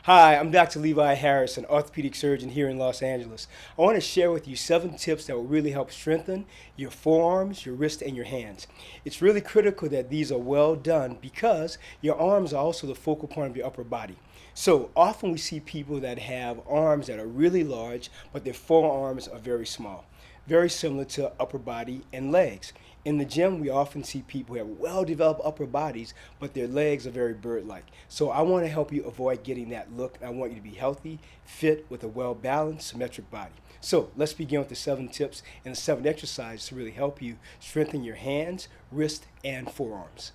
Hi, I'm Dr. Levi Harris, an orthopedic surgeon here in Los Angeles. I want to share with you 7 tips that will really help strengthen your forearms, your wrist, and your hands. It's really critical that these are well done because your arms are also the focal point of your upper body. So often we see people that have arms that are really large, but their forearms are very small, very similar to upper body and legs. In the gym, we often see people who have well developed upper bodies, but their legs are very bird like. So I want to help you avoid getting that look. I want you to be healthy, fit, with a well balanced, symmetric body. So let's begin with the 7 tips and the 7 exercises to really help you strengthen your hands, wrist, and forearms.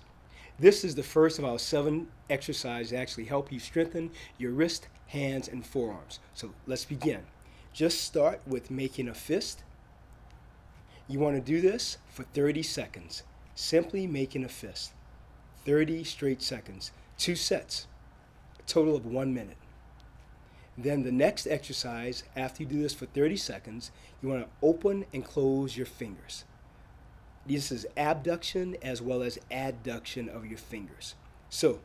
This is the first of our 7 exercises that actually help you strengthen your wrist, hands, and forearms. So let's begin. Just start with making a fist. You want to do this for 30 seconds. Simply making a fist. 30 straight seconds. 2 sets. A total of 1 minute. Then the next exercise, after you do this for 30 seconds, you want to open and close your fingers. This is abduction as well as adduction of your fingers. So,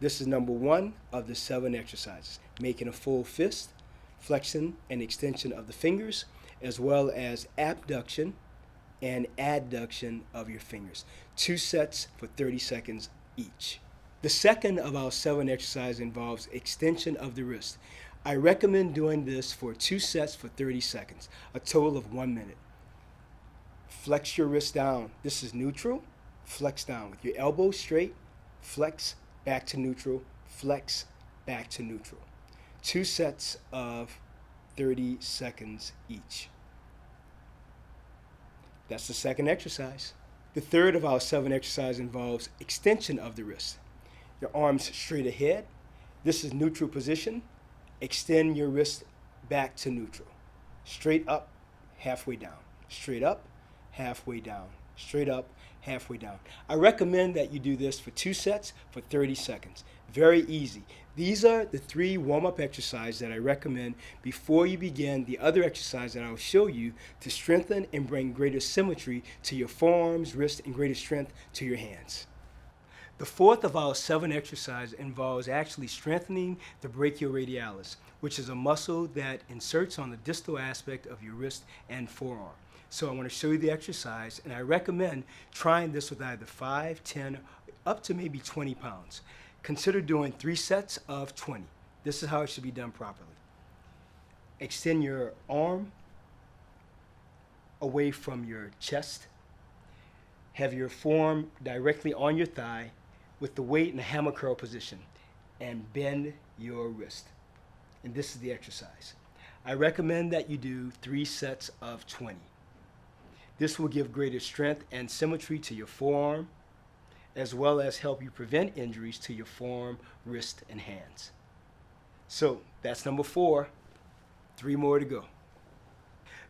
this is number 1 of the 7 exercises. Making a full fist, flexion and extension of the fingers, as well as abduction and adduction of your fingers. 2 sets for 30 seconds each. The second of our 7 exercises involves extension of the wrist. I recommend doing this for 2 sets for 30 seconds, a total of 1 minute. Flex your wrist down. This is neutral. Flex down with your elbow straight. Flex back to neutral. Flex back to neutral. 2 sets of 30 seconds each. That's the second exercise. The third of our 7 exercises involves extension of the wrist. Your arms straight ahead. This is neutral position. Extend your wrist back to neutral. Straight up, halfway down. Straight up, halfway down. Straight up, halfway down. I recommend that you do this for 2 sets for 30 seconds. Very easy. These are the 3 warm-up exercises that I recommend before you begin the other exercise that I will show you to strengthen and bring greater symmetry to your forearms, wrists, and greater strength to your hands. The fourth of our 7 exercises involves actually strengthening the brachioradialis, which is a muscle that inserts on the distal aspect of your wrist and forearm. So I want to show you the exercise, and I recommend trying this with either 5, 10, up to maybe 20 pounds. Consider doing 3 sets of 20. This is how it should be done properly. Extend your arm away from your chest. Have your forearm directly on your thigh with the weight in the hammer curl position, and bend your wrist. And this is the exercise. I recommend that you do 3 sets of 20. This will give greater strength and symmetry to your forearm, as well as help you prevent injuries to your forearm, wrist, and hands. So that's number 4. 3 more to go.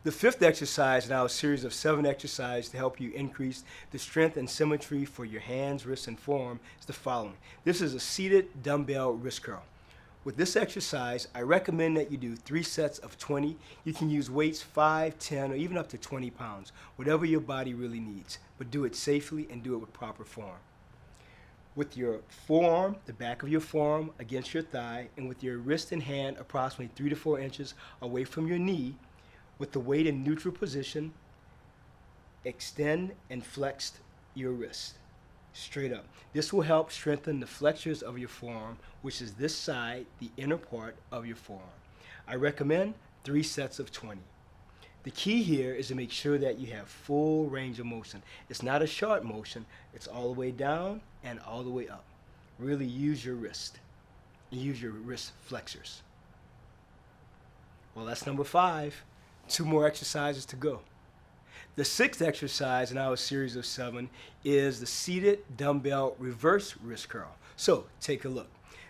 The 5th exercise in our series of 7 exercises to help you increase the strength and symmetry for your hands, wrists, and forearm is the following. This is a seated dumbbell wrist curl. With this exercise, I recommend that you do 3 sets of 20. You can use weights 5, 10, or even up to 20 pounds, whatever your body really needs, but do it safely and do it with proper form. With your forearm, the back of your forearm against your thigh, and with your wrist and hand approximately 3 to 4 inches away from your knee, with the weight in neutral position, extend and flex your wrist straight up. This will help strengthen the flexors of your forearm, which is this side, the inner part of your forearm. I recommend 3 sets of 20. The key here is to make sure that you have full range of motion. It's not a short motion, it's all the way down and all the way up. Really use your wrist and use your wrist flexors. Well, that's number 5. 2 more exercises to go. The 6th exercise in our series of 7 is the seated dumbbell reverse wrist curl. So take a look.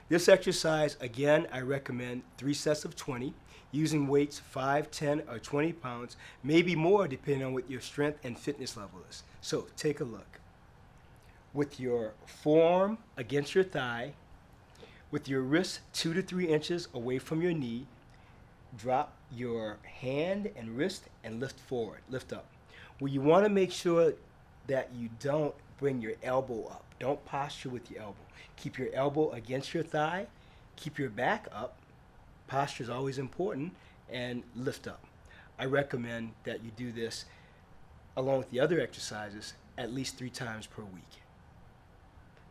This exercise, again, I recommend 3 sets of 20, using weights 5, 10, or 20 pounds, maybe more depending on what your strength and fitness level is. So take a look. With your forearm against your thigh, with your wrist 2 to 3 inches away from your knee, drop your hand and wrist and lift forward, lift up. Well, you want to make sure that you don't bring your elbow up. Don't posture with your elbow. Keep your elbow against your thigh Keep your back up. Posture is always important, and lift up. I recommend that you do this along with the other exercises at least 3 times per week.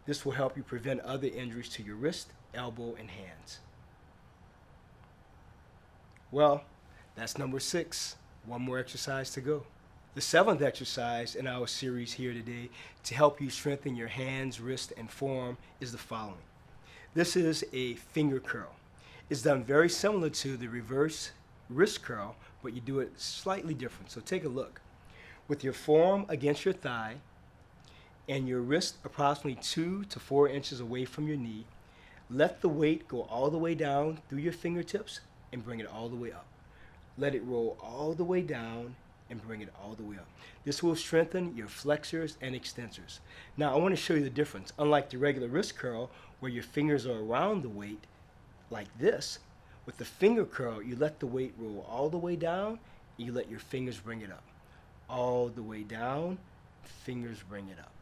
This will help you prevent other injuries to your wrist, elbow, and hands. Well, that's number 6. One more exercise to go. The 7th exercise in our series here today to help you strengthen your hands, wrist, and forearm is the following. This is a finger curl. It's done very similar to the reverse wrist curl, but you do it slightly different. So take a look. With your forearm against your thigh and your wrist approximately 2 to 4 inches away from your knee, let the weight go all the way down through your fingertips and bring it all the way up. Let it roll all the way down and bring it all the way up. This will strengthen your flexors and extensors. Now I want to show you the difference. Unlike the regular wrist curl where your fingers are around the weight like this, with the finger curl you let the weight roll all the way down and you let your fingers bring it up. All the way down, fingers bring it up.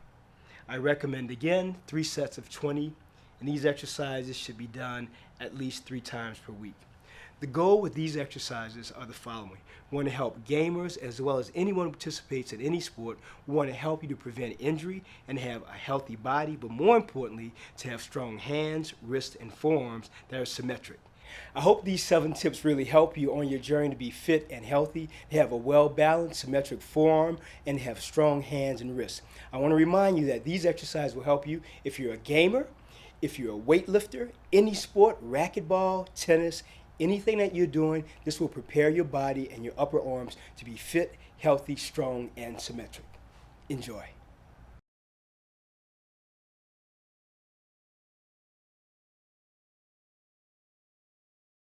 I recommend again 3 sets of 20, and these exercises should be done at least 3 times per week. The goal with these exercises are the following. We want to help gamers as well as anyone who participates in any sport. We want to help you to prevent injury and have a healthy body, but more importantly, to have strong hands, wrists, and forearms that are symmetric. I hope these 7 tips really help you on your journey to be fit and healthy, to have a well-balanced, symmetric forearm, and have strong hands and wrists. I want to remind you that these exercises will help you if you're a gamer, if you're a weightlifter, any sport, racquetball, tennis, anything that you're doing. This will prepare your body and your upper arms to be fit, healthy, strong, and symmetric. Enjoy.